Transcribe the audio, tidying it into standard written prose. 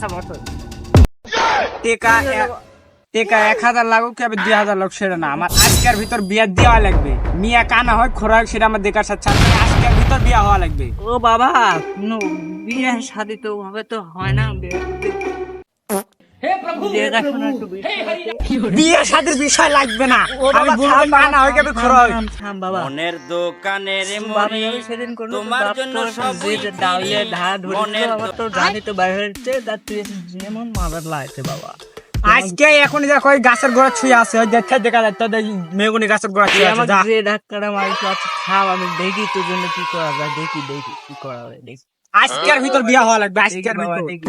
আচ্ছা বসো। টেকা 1000 লাগুক কি 2000 লাগুক সেটা না, আমার আজকের ভিতর বিয়া দেওয়া লাগবে। মিয়া কানা হয় খোরা হোক সেটা আমার দেখার সাথে আজকের ভিতর বিয়া হওয়া লাগবে। ও বাবা, কোনো বিয়ে শাদী তো ভাবে তো হয় না। দেখাশোনা একটু বিষয় আছে। বিয়ে শাদীর বিষয় লাগবে না, ও আমি বাবা, বলবো থাম বাবা, কানা হয় কি থাম, খোরা হয়। থাম, থাম বাবা। মনের দোকানের বাবা, মরি আমি সেদিন করলো তো তোমার বাপ জন্য তো সবই যে ডাউলে ফিরি। ঢা ধরেছিল, মনের আবার তো জানি তো বাইরে হচ্ছে, তার তুই যেমন মাদার লাগছে বাবা। আজকে এখন দেখো ওই গাছের গোড়া ছুঁয়ে আছে, ওই দেখতে দেখা যায় তো মেগুনি গাছের গোড়া তুই ছুঁয়ে আছে। আমার যা যে ডাক্তারটা মারিস, আচ্ছা থাম, আমি দেখি তোর জন্য কি করা যায়, দেখি কি করা যায়, দেখি আজকের ভিতর বিয়া হওয়া লাগবে, দেখি আজকের বাবা, ভিতর। দেখি।